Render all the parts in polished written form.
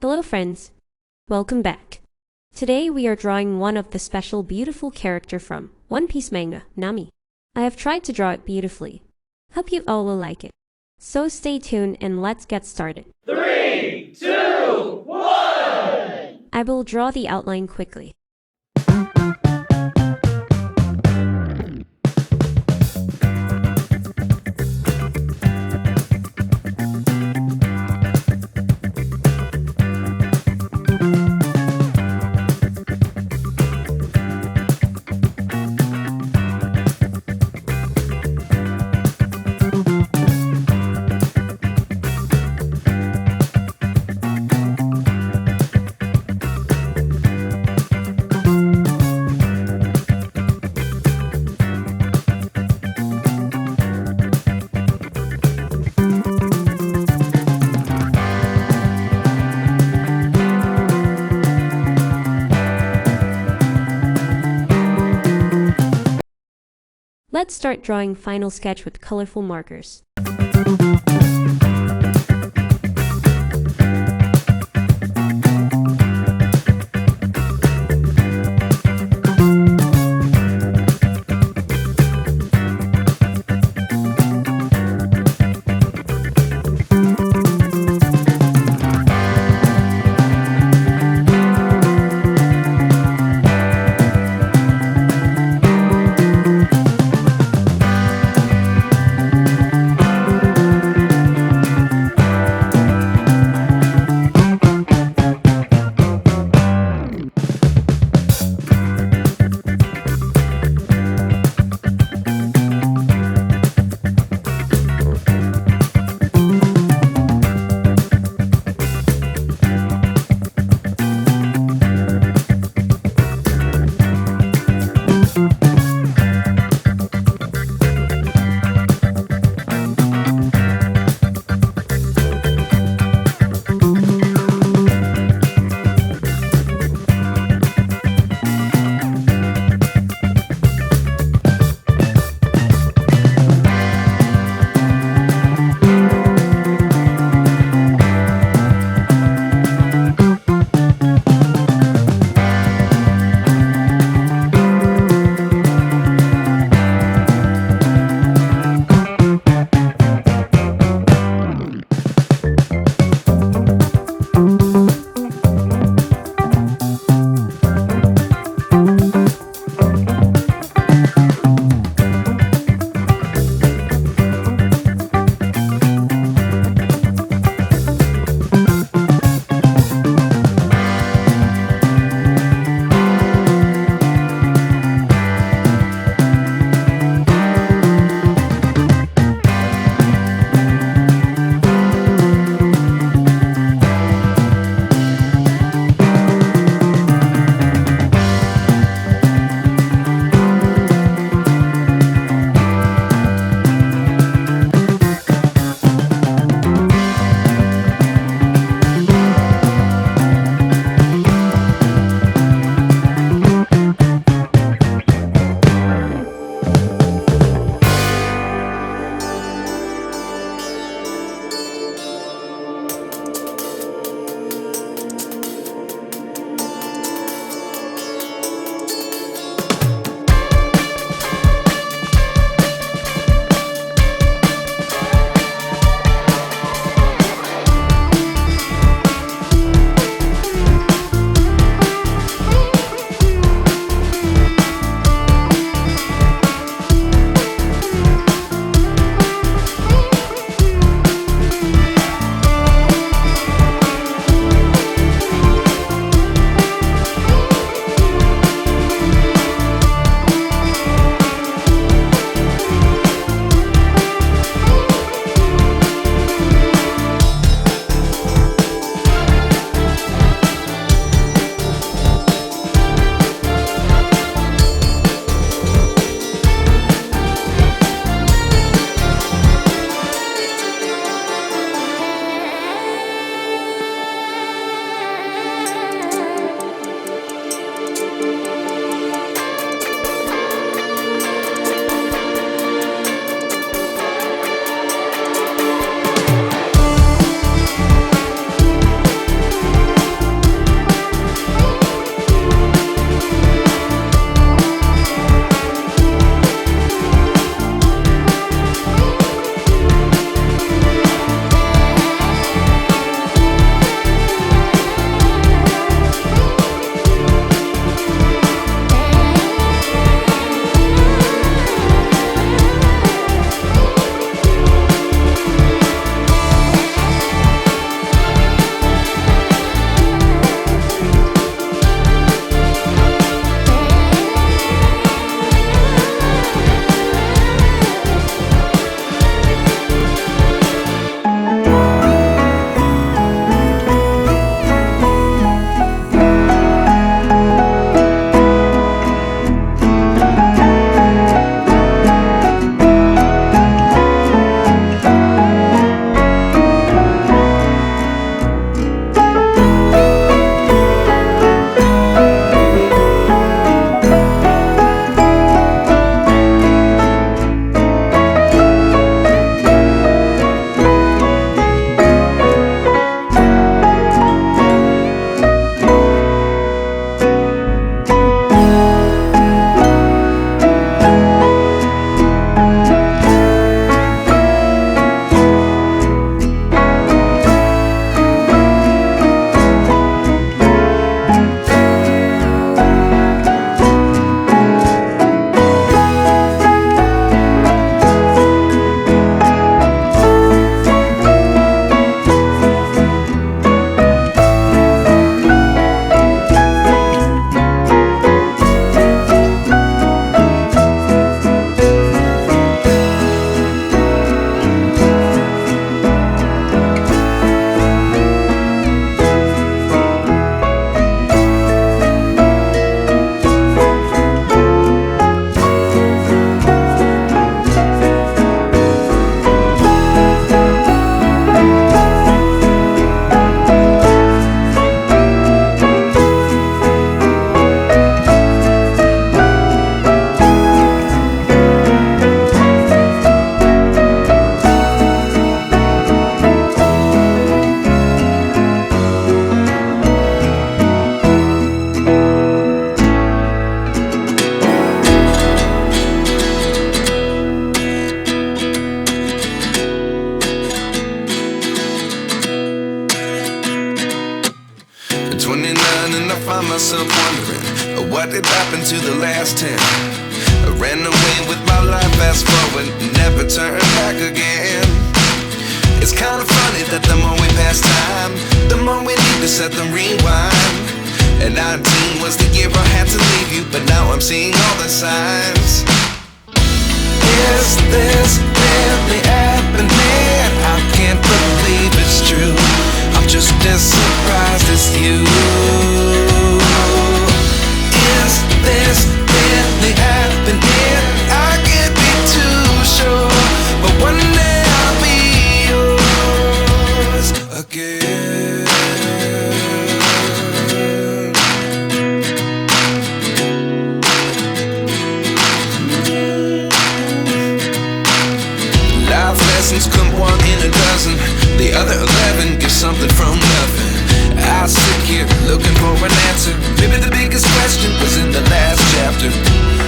Hello friends, welcome back. Today we are drawing one of the special beautiful character from One Piece manga, Nami. I have tried to draw it beautifully. Hope you all will like it. So stay tuned and let's get started. 3, 2, 1! I will draw the outline quickly. Let's start drawing final sketch with colorful markers. it happened to the last 10. I ran away with my life, fast forward, never turn back again. It's kind of funny that the more we pass time, the more we need to set them rewind. And 19 was the year I had to leave you, but now I'm seeing all the signs. Is this really happening? I can't believe it's true. I'm just as surprised as you. Is this really happening? I can't be too sure, but one day I'll be yours again. Life lessons come one in a dozen. The other 11 get something from nothing. I sit here looking for an answer. Maybe the biggest question was in the last chapter.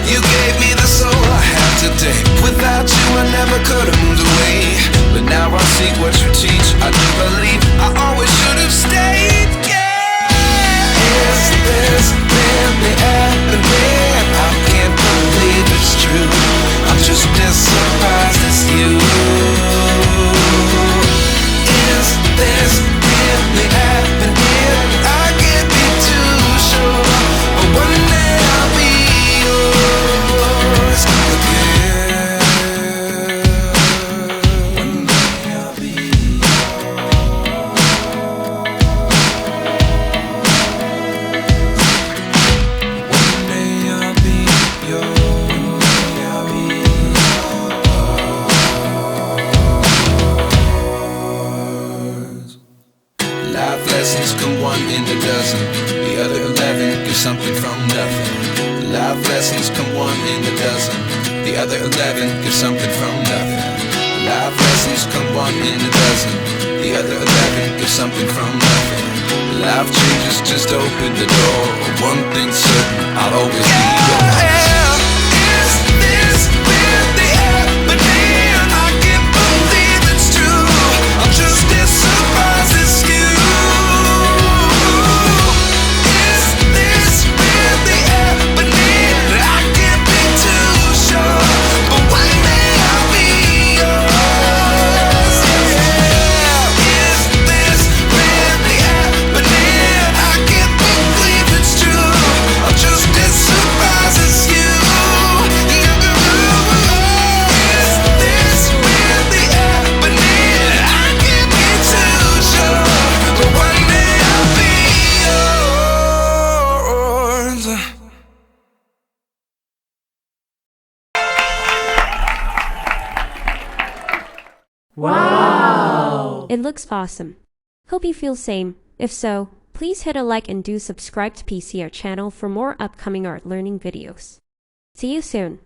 You gave me the soul I have today. Without you I never could have moved away. But now I see what you teach. I do believe I always should have stayed. Yeah. Is this really happening? I can't believe it's true. I'm just as surprised as you. Is this really happening? I can't be too sure, but one day I'll be yours again. One day I'll be yours. One day I'll be yours. One day I'll be yours. Life lessons come one in a dozen. The other 11 give something from nothing. Life lessons come one in a dozen. The other 11 give something from nothing. Life lessons come one in a dozen. The other 11 give something from nothing. Life changes just open the door. One thing's certain, I'll always be yours. Is this really happening? I can't believe it's true. I'm just as surprised as you. Is this really happening? I can't be too sure, but one day I'll be yours. Yeah. Is this really happening? I can't believe it's true. I'm just as surprised as you. Is this really happening? I can't be too sure, but one day I'll be yours. Wow! It looks awesome. Hope you feel same. If so, please hit a like and do subscribe to PCR channel for more upcoming art learning videos. See you soon.